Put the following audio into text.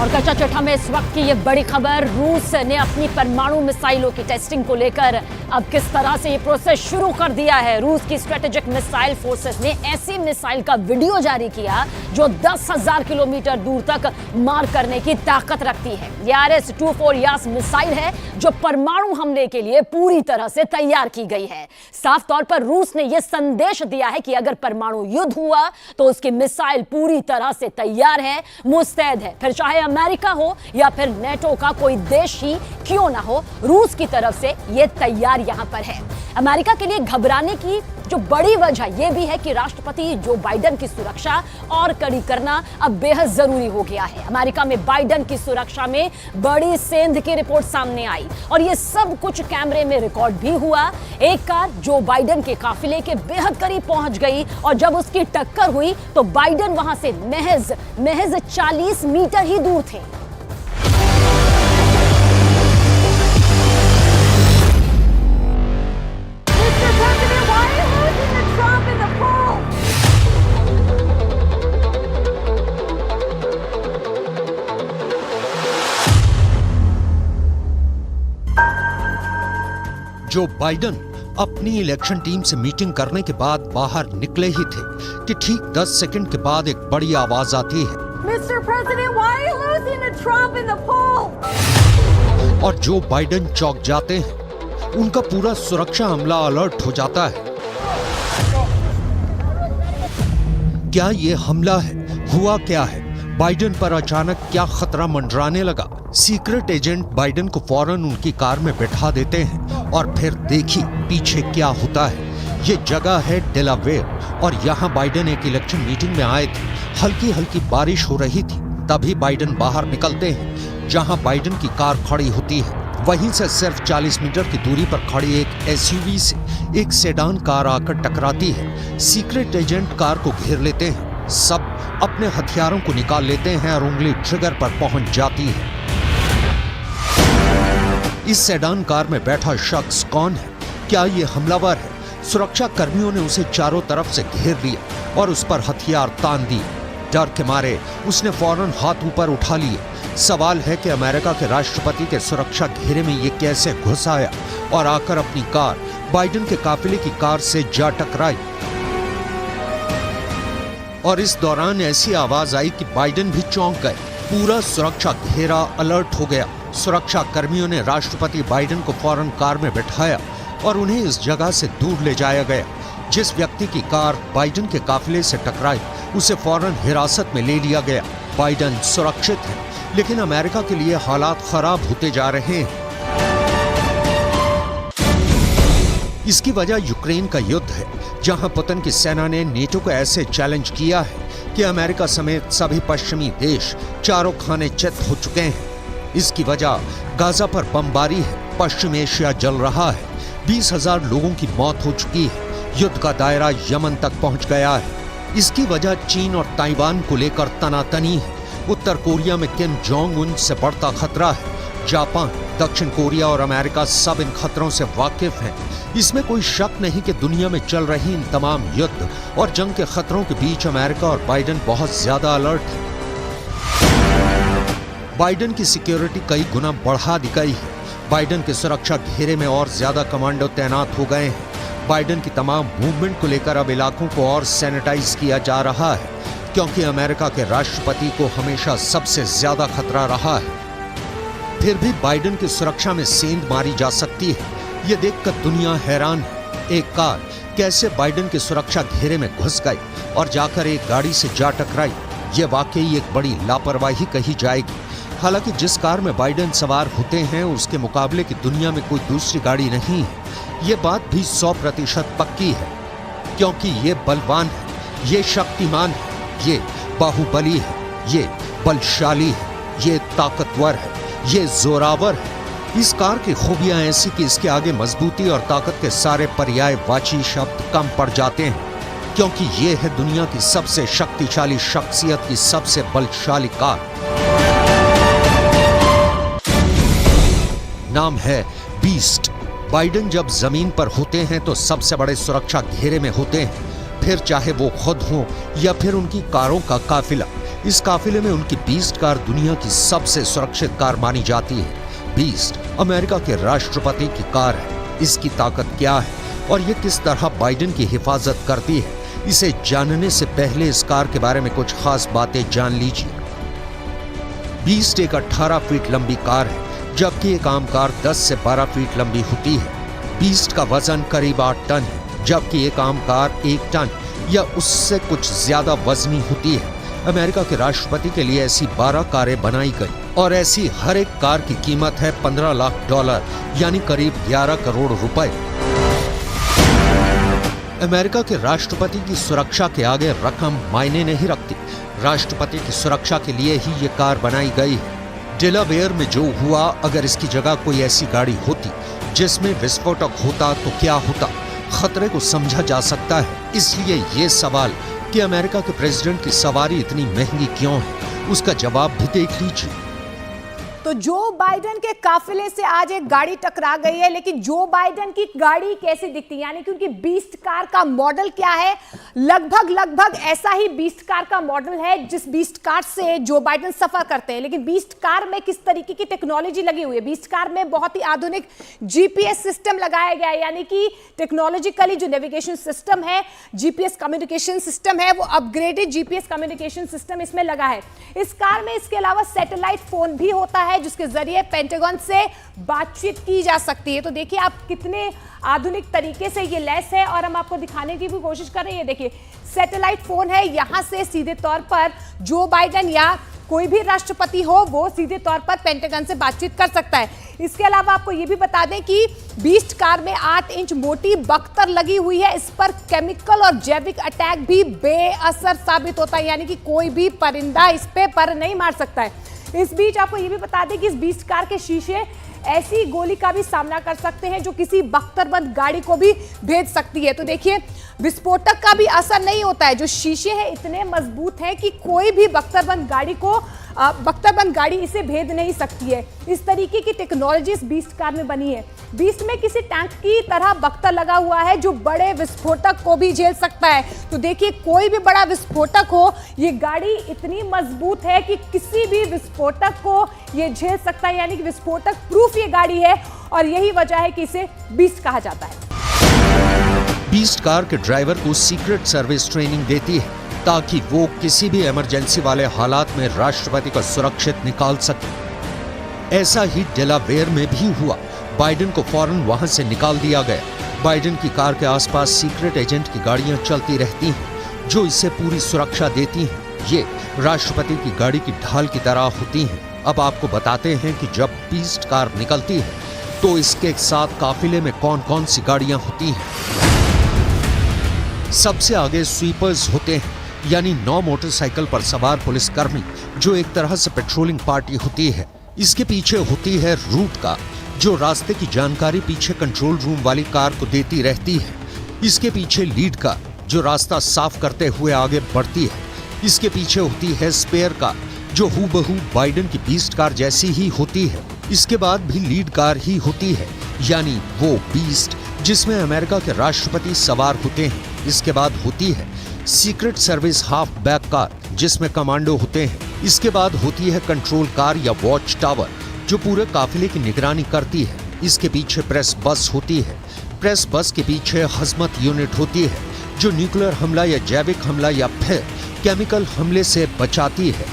और कच्चा चिट्ठा में इस वक्त की ये बड़ी खबर, रूस ने अपनी परमाणु मिसाइलों की टेस्टिंग को लेकर अब किस तरह से ये प्रोसेस शुरू कर दिया है। रूस की स्ट्रेटेजिक मिसाइल फोर्सेस ने ऐसी मिसाइल का वीडियो जारी किया जो 10,000 किलोमीटर दूर तक मार करने की ताकत रखती है। ये RS-24 यास मिसाइल है जो परमाणु हमले के लिए पूरी तरह से तैयार की गई है। साफ तौर पर रूस ने यह संदेश दिया है कि अगर परमाणु युद्ध हुआ तो उसकी मिसाइल पूरी तरह से तैयार है, मुस्तैद है। फिर चाहे अमेरिका हो या फिर नेटो का कोई देश ही क्यों ना हो, रूस की तरफ से यह तैयार यहां पर है। अमेरिका के लिए घबराने की जो बड़ी वजह यह भी है कि राष्ट्रपति जो बाइडेन की सुरक्षा और कड़ी करना अब बेहद जरूरी हो गया है। अमेरिका में बाइडेन की सुरक्षा में बड़ी सेंध की रिपोर्ट सामने आई और यह सब कुछ कैमरे में रिकॉर्ड भी हुआ। एक कार जो बाइडेन के काफिले के बेहद करीब पहुंच गई और जब उसकी टक्कर हुई तो बाइडेन वहां से महज 40 मीटर ही दूर थे। जो बाइडेन अपनी इलेक्शन टीम से मीटिंग करने के बाद बाहर निकले ही थे कि ठीक 10 सेकंड के बाद एक बड़ी आवाज आती है, Mr. President, why are you losing to Trump in the poll? और जो बाइडेन चौंक जाते हैं, उनका पूरा सुरक्षा अमला अलर्ट हो जाता है। क्या ये हमला है? हुआ क्या है? बाइडेन पर अचानक क्या खतरा मंडराने लगा? सीक्रेट एजेंट बाइडेन को फौरन उनकी कार में बैठा देते हैं और फिर देखिए पीछे क्या होता है। ये जगह है डेलावेयर और यहाँ बाइडेन एक इलेक्शन मीटिंग में आए थे। हल्की हल्की बारिश हो रही थी, तभी बाइडेन बाहर निकलते हैं। जहाँ बाइडेन की कार खड़ी होती है वहीं से सिर्फ 40 मीटर की दूरी पर खड़ी एक SUV से एक सेडान कार आकर टकराती है। सीक्रेट एजेंट कार को घेर लेते हैं, सब अपने हथियारों को निकाल लेते हैं और उंगली ट्रिगर पर पहुंच जाती है। इस सेडान कार में बैठा शख्स कौन है? क्या ये हमलावर है? सुरक्षा कर्मियों ने उसे चारों तरफ से घेर लिया और उस पर हथियार तान दिए। डर के मारे उसने फौरन हाथ ऊपर उठा लिए। सवाल है कि अमेरिका के राष्ट्रपति के सुरक्षा घेरे में ये कैसे घुस आया और आकर अपनी कार बाइडेन के काफिले की कार से जा टकराई। और इस दौरान ऐसी आवाज आई कि बाइडेन भी चौंक गए। पूरा सुरक्षा घेरा अलर्ट हो गया। सुरक्षा कर्मियों ने राष्ट्रपति बाइडेन को फौरन कार में बैठाया और उन्हें इस जगह से दूर ले जाया गया। जिस व्यक्ति की कार बाइडेन के काफिले से टकराई उसे फौरन हिरासत में ले लिया गया। बाइडेन सुरक्षित है, लेकिन अमेरिका के लिए हालात खराब होते जा रहे हैं। इसकी वजह यूक्रेन का युद्ध है, जहां पुतिन की सेना ने नेटो को ऐसे चैलेंज किया है कि अमेरिका समेत सभी पश्चिमी देश चारों खाने चित हो चुके हैं। इसकी वजह गाजा पर बमबारी है। पश्चिम एशिया जल रहा है। 20,000 लोगों की मौत हो चुकी है। युद्ध का दायरा यमन तक पहुंच गया है। इसकी वजह चीन और ताइवान को लेकर तनातनी है। उत्तर कोरिया में किम जोंग उन से बढ़ता खतरा है। जापान, दक्षिण कोरिया और अमेरिका सब इन खतरों से वाकिफ हैं। इसमें कोई शक नहीं कि दुनिया में चल रही इन तमाम युद्ध और जंग के खतरों के बीच अमेरिका और बाइडेन बहुत ज्यादा अलर्ट है। बाइडेन की सिक्योरिटी कई गुना बढ़ा दी गई है। बाइडेन के सुरक्षा घेरे में और ज्यादा कमांडो तैनात हो गए हैं। बाइडेन की तमाम मूवमेंट को लेकर अब इलाकों को और सैनिटाइज किया जा रहा है, क्योंकि अमेरिका के राष्ट्रपति को हमेशा सबसे ज्यादा खतरा रहा है। फिर भी बाइडेन की सुरक्षा में सेंध मारी जा सकती है, ये देखकर दुनिया हैरान है। एक कार कैसे बाइडेन के सुरक्षा घेरे में घुस गई और जाकर एक गाड़ी से जा टकराई, ये वाकई एक बड़ी लापरवाही कही जाएगी। हालांकि जिस कार में बाइडेन सवार होते हैं उसके मुकाबले की दुनिया में कोई दूसरी गाड़ी नहीं है। ये बात भी 100% पक्की है, क्योंकि ये बलवान है, ये शक्तिमान है, ये बाहुबली है, ये बलशाली है, ये ताकतवर है, ये जोरावर है। इस कार की खूबियां ऐसी कि इसके आगे मजबूती और ताकत के सारे पर्यायवाची शब्द कम पड़ जाते हैं, क्योंकि ये है दुनिया की सबसे शक्तिशाली शख्सियत की सबसे बलशाली कार। नाम है बीस्ट। बाइडेन जब जमीन पर होते हैं तो सबसे बड़े सुरक्षा घेरे में होते हैं, फिर चाहे वो खुद हो या फिर उनकी कारों का काफिला। इस काफिले में उनकी बीस्ट कार दुनिया की सबसे सुरक्षित कार मानी जाती है। बीस्ट अमेरिका के राष्ट्रपति की कार है। इसकी ताकत क्या है और ये किस तरह बाइडेन की हिफाजत करती है, इसे जानने से पहले इस कार के बारे में कुछ खास बातें जान लीजिए। बीस्ट एक 18 फीट लंबी कार है, जबकि एक आम कार 10 से 12 फीट लंबी होती है। बीस्ट का वजन करीब 8 टन है, जबकि एक आम कार 1 टन या उससे कुछ ज्यादा वजनी होती है। अमेरिका के राष्ट्रपति के लिए ऐसी 12 कारें बनाई गई और ऐसी हर एक कार की कीमत है $15 लाख, यानी करीब 11 करोड़ रुपए। अमेरिका के राष्ट्रपति की सुरक्षा के आगे रकम मायने नहीं रखती। राष्ट्रपति की सुरक्षा के लिए ही ये कार बनाई गई है। डेलावेयर में जो हुआ, अगर इसकी जगह कोई ऐसी गाड़ी होती जिसमें विस्फोटक होता तो क्या होता? खतरे को समझा जा सकता है। इसलिए ये सवाल कि अमेरिका के प्रेसिडेंट की सवारी इतनी महंगी क्यों है, उसका जवाब भी देख लीजिए। तो जो बाइडेन के काफिले से आज एक गाड़ी टकरा गई है, लेकिन जो बाइडेन की गाड़ी कैसी दिखती है, यानी कि उनकी बीस्ट कार का मॉडल क्या है? लगभग ऐसा ही बीस्ट कार का मॉडल है जिस बीस्ट कार से जो बाइडेन सफर करते हैं। लेकिन बीस्ट कार में किस तरीके की टेक्नोलॉजी लगी हुई है? बीस्ट कार में बहुत ही आधुनिक जीपीएस सिस्टम लगाया गया है, यानी कि टेक्नोलॉजिकली जो नेविगेशन सिस्टम है, जीपीएस कम्युनिकेशन सिस्टम है, वो अपग्रेडेड जीपीएस कम्युनिकेशन सिस्टम इसमें लगा है। इस कार में इसके अलावा सैटेलाइट फोन भी होता है जिसके जरिए पेंटागन से बातचीत की जा सकती है। तो देखिए आप कितने आधुनिक तरीके से ये लैस है, और हम आपको दिखाने की भी कोशिश कर रहे हैं। देखिए सैटेलाइट फोन है, यहां से सीधे तौर पर जो बाइडेन या कोई भी राष्ट्रपति हो वो सीधे तौर पर पेंटागन से बातचीत कर सकता है। इसके अलावा आपको ये भी बता दें कि बीस्ट कार में 8 इंच मोटी बख्तर लगी हुई है। इस पर केमिकल और जैविक अटैक भी बेअसर साबित होता है, यानी कि कोई भी परिंदा इस पे पर नहीं मार सकता है। इस बीच आपको ये भी बता दें कि इस बीस्ट कार के शीशे ऐसी गोली का भी सामना कर सकते हैं जो किसी बख्तरबंद गाड़ी को भी भेद सकती है। तो देखिए विस्फोटक का भी असर नहीं होता है। जो शीशे हैं इतने मजबूत हैं कि कोई भी बख्तरबंद गाड़ी इसे भेद नहीं सकती है। इस तरीके की टेक्नोलॉजी इस बीस्ट कार में बनी है। बीस्ट में किसी टैंक की तरह बख्तर लगा हुआ है जो बड़े विस्फोटक को भी झेल सकता है। तो देखिए कोई भी बड़ा विस्फोटक हो, ये गाड़ी इतनी मजबूत है कि किसी भी विस्फोटक को ये झेल सकता है, यानी कि विस्फोटक प्रूफ ये गाड़ी है, और यही वजह है कि इसे बीस्ट कहा जाता है। बीस्ट कार के ड्राइवर को सीक्रेट सर्विस ट्रेनिंग देती है ताकि वो किसी भी इमरजेंसी वाले हालात में राष्ट्रपति को सुरक्षित निकाल सके। ऐसा ही डेलावेयर में भी हुआ। बाइडेन को फौरन वहां से निकाल दिया गया। बाइडेन की कार के आसपास सीक्रेट एजेंट की गाड़ियां चलती रहती हैं जो इसे पूरी सुरक्षा देती हैं। ये राष्ट्रपति की गाड़ी की ढाल की तरह होती हैं। अब आपको बताते हैं कि जब बीस्ट कार निकलती है तो इसके साथ काफिले में कौन कौन सी गाड़ियां होती हैं। सबसे आगे स्वीपर्स होते हैं, यानी 9 मोटरसाइकिल पर सवार पुलिसकर्मी जो एक तरह से पेट्रोलिंग पार्टी होती है। इसके पीछे होती है रूट कार, जो रास्ते की जानकारी पीछे कंट्रोल रूम वाली कार को देती रहती है। इसके पीछे लीड कार जो रास्ता साफ करते हुए आगे बढ़ती है। इसके पीछे होती है स्पेयर कार जो हूबहू बाइडेन की बीस्ट कार जैसी ही होती है। इसके बाद भी लीड कार ही होती है, यानी वो बीस्ट जिसमें अमेरिका के राष्ट्रपति सवार होते हैं। इसके बाद होती है secret service half back car जिसमें कमांडो होते हैं। इसके बाद होती है कंट्रोल कार या वॉच टावर जो पूरे काफिले की निगरानी करती है। इसके पीछे प्रेस बस होती है। प्रेस बस के पीछे हजमत यूनिट होती है जो न्यूक्लियर हमला या जैविक हमला या फिर केमिकल हमले से बचाती है।